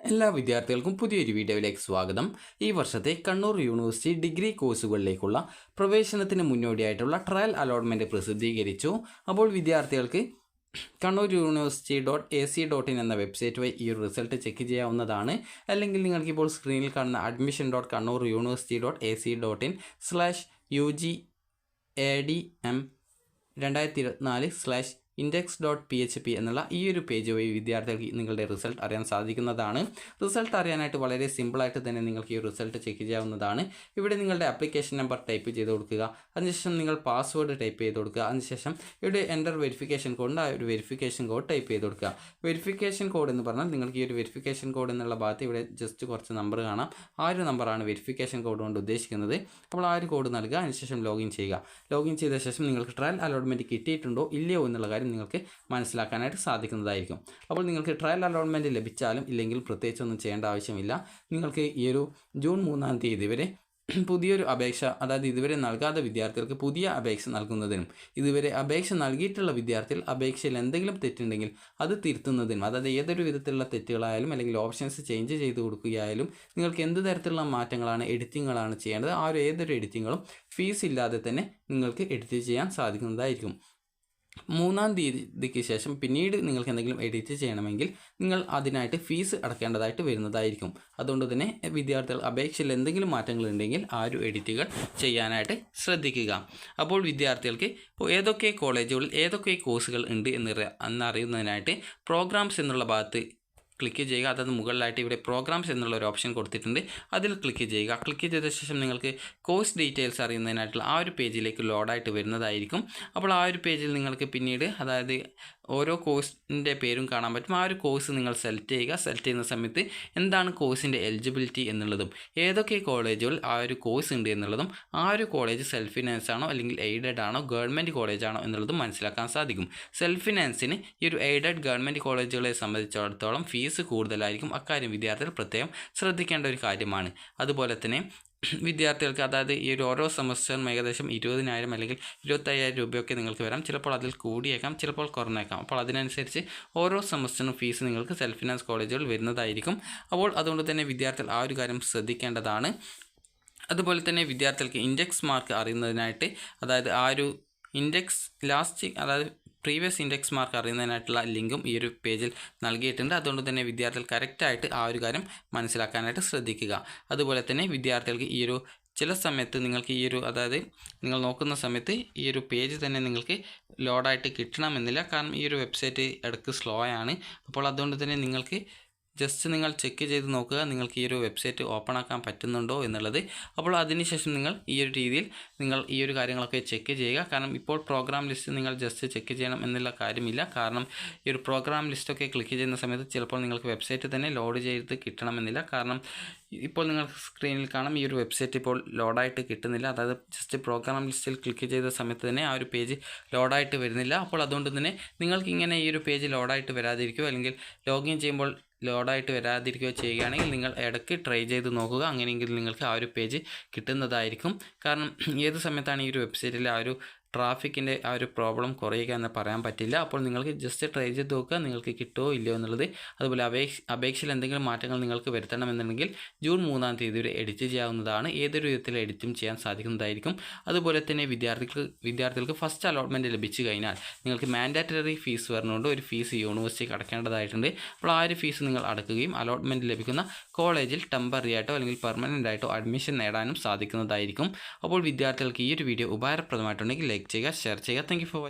എല്ലാ വിദ്യാർത്ഥികൾക്കും പുതിയൊരു വീഡിയോയിലേക്ക് സ്വാഗതം. ഈ വർഷത്തെ കണ്ണൂർ യൂണിവേഴ്സിറ്റി ഡിഗ്രി കോഴ്സുകളിലേക്കുള്ള പ്രവേശനത്തിന് മുന്നോടിയായിട്ടുള്ള ട്രയൽ അലോട്ട്മെൻറ്റ് പ്രസിദ്ധീകരിച്ചു. അപ്പോൾ വിദ്യാർത്ഥികൾക്ക് കണ്ണൂർ യൂണിവേഴ്സിറ്റി.ac.in എന്ന വെബ്സൈറ്റ് വഴി ഈ ഒരു റിസൾട്ട് ചെക്ക് ചെയ്യാവുന്നതാണ്. അല്ലെങ്കിൽ നിങ്ങൾക്കിപ്പോൾ സ്ക്രീനിൽ കാണുന്ന admission.kannuruniversity.ac.in/UGADM 2024/index.php എന്നുള്ള ഈ ഒരു പേജ് വഴി വിദ്യാർത്ഥികൾക്ക് നിങ്ങളുടെ റിസൾട്ട് അറിയാൻ സാധിക്കുന്നതാണ്. റിസൾട്ട് അറിയാനായിട്ട് വളരെ സിമ്പിളായിട്ട് തന്നെ നിങ്ങൾക്ക് ഈ റിസൾട്ട് ചെക്ക് ചെയ്യാവുന്നതാണ്. ഇവിടെ നിങ്ങളുടെ ആപ്ലിക്കേഷൻ നമ്പർ ടൈപ്പ് ചെയ്ത് കൊടുക്കുക. അതിനുശേഷം നിങ്ങൾ പാസ്വേഡ് ടൈപ്പ് ചെയ്ത് കൊടുക്കുക. അതിനുശേഷം ഇവിടെ എൻ്റർ വെരിഫിക്കേഷൻ കോഡ്, ആ ഒരു വെരിഫിക്കേഷൻ കോഡ് ടൈപ്പ് ചെയ്ത് കൊടുക്കുക. വെരിഫിക്കേഷൻ കോഡ് എന്ന് പറഞ്ഞാൽ നിങ്ങൾക്ക് ഈ ഒരു വെരിഫിക്കേഷൻ കോഡ് എന്നുള്ള ഭാഗത്ത് ഇവിടെ ജസ്റ്റ് കുറച്ച് നമ്പർ കാണാം. ആ ഒരു നമ്പറാണ് വെരിഫിക്കേഷൻ കോഡ് കൊണ്ട് ഉദ്ദേശിക്കുന്നത്. അപ്പോൾ ആ ഒരു കോഡ് നൽകുക. അതിനുശേഷം ലോഗിൻ ചെയ്യുക. ലോഗിൻ ചെയ്ത ശേഷം നിങ്ങൾക്ക് ട്രയൽ അലോട്ട്മെൻറ്റ് കിട്ടിയിട്ടുണ്ടോ ഇല്ലയോ എന്നുള്ള കാര്യം നിങ്ങൾക്ക് മനസ്സിലാക്കാനായിട്ട് സാധിക്കുന്നതായിരിക്കും. അപ്പോൾ നിങ്ങൾക്ക് ട്രയൽ അലോട്ട്മെൻറ്റ് ലഭിച്ചാലും ഇല്ലെങ്കിൽ പ്രത്യേകിച്ചൊന്നും ചെയ്യേണ്ട ആവശ്യമില്ല. നിങ്ങൾക്ക് ഈ ഒരു ജൂൺ 3-ാം തീയതി വരെ പുതിയൊരു അപേക്ഷ, അതായത് ഇതുവരെ നൽകാത്ത വിദ്യാർത്ഥികൾക്ക് പുതിയ അപേക്ഷ നൽകുന്നതിനും ഇതുവരെ അപേക്ഷ നൽകിയിട്ടുള്ള വിദ്യാർത്ഥികൾ അപേക്ഷയിൽ എന്തെങ്കിലും തെറ്റുണ്ടെങ്കിൽ അത് തിരുത്തുന്നതിനും, അതായത് ഏതൊരു വിധത്തിലുള്ള തെറ്റുകളായാലും അല്ലെങ്കിൽ ഓപ്ഷൻസ് ചേഞ്ച് ചെയ്ത് കൊടുക്കുകയായാലും നിങ്ങൾക്ക് എന്ത് തരത്തിലുള്ള മാറ്റങ്ങളാണ്, എഡിറ്റിങ്ങുകളാണ് ചെയ്യേണ്ടത്, ആ ഒരു ഏതൊരു എഡിറ്റിങ്ങുകളും ഫീസ് ഇല്ലാതെ തന്നെ നിങ്ങൾക്ക് എഡിറ്റ് ചെയ്യാൻ സാധിക്കുന്നതായിരിക്കും. 3-ാം തീയതിക്ക് ശേഷം പിന്നീട് നിങ്ങൾക്ക് എന്തെങ്കിലും എഡിറ്റ് ചെയ്യണമെങ്കിൽ നിങ്ങൾ അതിനായിട്ട് ഫീസ് അടക്കേണ്ടതായിട്ട് വരുന്നതായിരിക്കും. അതുകൊണ്ട് തന്നെ വിദ്യാർത്ഥികൾ അപേക്ഷയിൽ എന്തെങ്കിലും മാറ്റങ്ങളുണ്ടെങ്കിൽ ആ ഒരു എഡിറ്റുകൾ ചെയ്യാനായിട്ട് ശ്രദ്ധിക്കുക. അപ്പോൾ വിദ്യാർത്ഥികൾക്ക് ഏതൊക്കെ കോളേജുകളിൽ ഏതൊക്കെ കോഴ്സുകൾ ഉണ്ട് എന്നറിയുന്നതിനായിട്ട് പ്രോഗ്രാംസ് എന്നുള്ള ഭാഗത്ത് ക്ലിക്ക് ചെയ്യുക. അതായത് മുകളിലായിട്ട് ഇവിടെ പ്രോഗ്രാംസ് എന്നുള്ള ഒരു ഓപ്ഷൻ കൊടുത്തിട്ടുണ്ട്. അതിൽ ക്ലിക്ക് ചെയ്യുക. ക്ലിക്ക് ചെയ്ത ശേഷം നിങ്ങൾക്ക് കോഴ്സ് ഡീറ്റെയിൽസ് അറിയുന്നതിനായിട്ടുള്ള ആ ഒരു പേജിലേക്ക് ലോഡായിട്ട് വരുന്നതായിരിക്കും. അപ്പോൾ ആ ഒരു പേജിൽ നിങ്ങൾക്ക് പിന്നീട്, അതായത് ഓരോ കോഴ്സിൻ്റെ പേരും കാണാൻ പറ്റും. ആ ഒരു കോഴ്സ് നിങ്ങൾ സെലക്ട് ചെയ്യുക. സെലക്ട് ചെയ്യുന്ന സമയത്ത് എന്താണ് കോഴ്സിൻ്റെ എലിജിബിലിറ്റി എന്നുള്ളതും ഏതൊക്കെ കോളേജുകൾ ആ ഒരു കോഴ്സ് ഉണ്ട് എന്നുള്ളതും ആ ഒരു കോളേജ് സെൽഫ് ഫിനാൻസ് ആണോ അല്ലെങ്കിൽ എയ്ഡഡ് ആണോ ഗവൺമെൻറ് കോളേജാണോ എന്നുള്ളതും മനസ്സിലാക്കാൻ സാധിക്കും. സെൽഫ് ഫിനാൻസിന് ഈ ഒരു എയ്ഡഡ് ഗവൺമെൻറ് കോളേജുകളെ സംബന്ധിച്ചിടത്തോളം ഫീസ് കൂടുതലായിരിക്കും. അക്കാര്യം വിദ്യാർത്ഥികൾ പ്രത്യേകം ശ്രദ്ധിക്കേണ്ട ഒരു കാര്യമാണ്. അതുപോലെ തന്നെ വിദ്യാർത്ഥികൾക്ക്, അതായത് ഈ ഒരു ഓരോ സെമസ്റ്ററും ഏകദേശം 20,000 അല്ലെങ്കിൽ 25,000 രൂപയൊക്കെ നിങ്ങൾക്ക് വരാം. ചിലപ്പോൾ അതിൽ കൂടിയേക്കാം, ചിലപ്പോൾ കുറഞ്ഞേക്കാം. അപ്പോൾ അതിനനുസരിച്ച് ഓരോ സെമസ്റ്ററിനും ഫീസ് നിങ്ങൾക്ക് സെൽഫ് ഫിനാൻസ് കോളേജുകൾ വരുന്നതായിരിക്കും. അപ്പോൾ അതുകൊണ്ട് തന്നെ വിദ്യാർത്ഥികൾ ആ ഒരു കാര്യം ശ്രദ്ധിക്കേണ്ടതാണ്. അതുപോലെ തന്നെ വിദ്യാർത്ഥികൾക്ക് ഇൻഡെക്സ് മാർക്ക് അറിയുന്നതിനായിട്ട്, അതായത് ആ ഒരു ഇൻഡെക്സ് അതായത് പ്രീവിയസ് ഇൻഡെക്സ് മാർക്ക് അറിയുന്നതിനായിട്ടുള്ള ലിങ്കും ഈ ഒരു പേജിൽ നൽകിയിട്ടുണ്ട്. അതുകൊണ്ട് തന്നെ വിദ്യാർത്ഥികൾ കറക്റ്റായിട്ട് ആ ഒരു കാര്യം മനസ്സിലാക്കാനായിട്ട് ശ്രദ്ധിക്കുക. അതുപോലെ തന്നെ വിദ്യാർത്ഥികൾക്ക് ഈ ഒരു ചില സമയത്ത് നിങ്ങൾക്ക് ഈ ഒരു, അതായത് നിങ്ങൾ നോക്കുന്ന സമയത്ത് ഈ ഒരു പേജ് തന്നെ നിങ്ങൾക്ക് ലോഡായിട്ട് കിട്ടണമെന്നില്ല. കാരണം ഈ ഒരു വെബ്സൈറ്റ് ഇടയ്ക്ക് സ്ലോ ആണ്. അപ്പോൾ അതുകൊണ്ട് തന്നെ നിങ്ങൾക്ക് ജസ്റ്റ് നിങ്ങൾ ചെക്ക് ചെയ്ത് നോക്കുക നിങ്ങൾക്ക് ഈ ഒരു വെബ്സൈറ്റ് ഓപ്പൺ ആക്കാൻ പറ്റുന്നുണ്ടോ എന്നുള്ളത്. അപ്പോൾ അതിനുശേഷം നിങ്ങൾ ഈ ഒരു രീതിയിൽ നിങ്ങൾ ഈ ഒരു കാര്യങ്ങളൊക്കെ ചെക്ക് ചെയ്യുക. കാരണം ഇപ്പോൾ പ്രോഗ്രാം ലിസ്റ്റ് നിങ്ങൾ ജസ്റ്റ് ചെക്ക് ചെയ്യണം എന്നുള്ള കാര്യമില്ല. കാരണം ഈ ഒരു പ്രോഗ്രാം ലിസ്റ്റൊക്കെ ക്ലിക്ക് ചെയ്യുന്ന സമയത്ത് ചിലപ്പോൾ നിങ്ങൾക്ക് വെബ്സൈറ്റ് തന്നെ ലോഡ് ചെയ്ത് കിട്ടണമെന്നില്ല. കാരണം ഇപ്പോൾ നിങ്ങൾ സ്ക്രീനിൽ കാണാം ഈ ഒരു വെബ്സൈറ്റ് ഇപ്പോൾ ലോഡായിട്ട് കിട്ടുന്നില്ല. അതായത് ജസ്റ്റ് പ്രോഗ്രാം ലിസ്റ്റിൽ ക്ലിക്ക് ചെയ്ത സമയത്ത് തന്നെ ആ ഒരു പേജ് ലോഡായിട്ട് വരുന്നില്ല. അപ്പോൾ അതുകൊണ്ട് തന്നെ നിങ്ങൾക്ക് ഇങ്ങനെ ഈ ഒരു പേജ് ലോഡായിട്ട് വരാതിരിക്കുകയോ അല്ലെങ്കിൽ ലോഗിൻ ചെയ്യുമ്പോൾ ലോഡായിട്ട് വരാതിരിക്കുകയോ ചെയ്യുകയാണെങ്കിൽ നിങ്ങൾ ഇടയ്ക്ക് ട്രൈ ചെയ്ത് നോക്കുക. അങ്ങനെയെങ്കിൽ നിങ്ങൾക്ക് ആ ഒരു പേജ് കിട്ടുന്നതായിരിക്കും. കാരണം ഏത് സമയത്താണ് ഈ ഒരു വെബ്സൈറ്റിൽ ആ ഒരു ട്രാഫിക്കിൻ്റെ ആ ഒരു പ്രോബ്ലം കുറയുക എന്ന് പറയാൻ പറ്റില്ല. അപ്പോൾ നിങ്ങൾക്ക് ജസ്റ്റ് ട്രൈ ചെയ്ത് നോക്കുക നിങ്ങൾക്ക് കിട്ടുമോ ഇല്ലയോ എന്നുള്ളത്. അതുപോലെ അപേക്ഷയിൽ എന്തെങ്കിലും മാറ്റങ്ങൾ നിങ്ങൾക്ക് വരുത്തണമെന്നുണ്ടെങ്കിൽ ജൂൺ 3-ാം തീയതി വരെ എഡിറ്റ് ചെയ്യാവുന്നതാണ്. ഏതൊരു വിധത്തിൽ എഡിറ്റും ചെയ്യാൻ സാധിക്കുന്നതായിരിക്കും. അതുപോലെ തന്നെ വിദ്യാർത്ഥികൾക്ക് ഫസ്റ്റ് അലോട്ട്മെൻറ്റ് ലഭിച്ചു കഴിഞ്ഞാൽ നിങ്ങൾക്ക് മാൻഡാറ്ററി ഫീസ് വരുന്നതുകൊണ്ട് ഒരു ഫീസ് യൂണിവേഴ്സിറ്റിക്ക് അടക്കേണ്ടതായിട്ടുണ്ട്. അപ്പോൾ ആ ഒരു ഫീസ് നിങ്ങൾ അടക്കുകയും അലോട്ട്മെൻറ്റ് ലഭിക്കുന്ന കോളേജിൽ ടെമ്പററി ആയിട്ടോ അല്ലെങ്കിൽ പെർമനൻ്റ് ആയിട്ടോ അഡ്മിഷൻ നേടാനും സാധിക്കുന്നതായിരിക്കും. അപ്പോൾ വിദ്യാർത്ഥികൾക്ക് ഈ ഒരു വീഡിയോ ഉപകാരപ്രദമായിട്ടുണ്ടെങ്കിൽ ലൈക്ക് ചെയ്യുക, ഷെയർ ചെയ്യുക. Thank you for watching.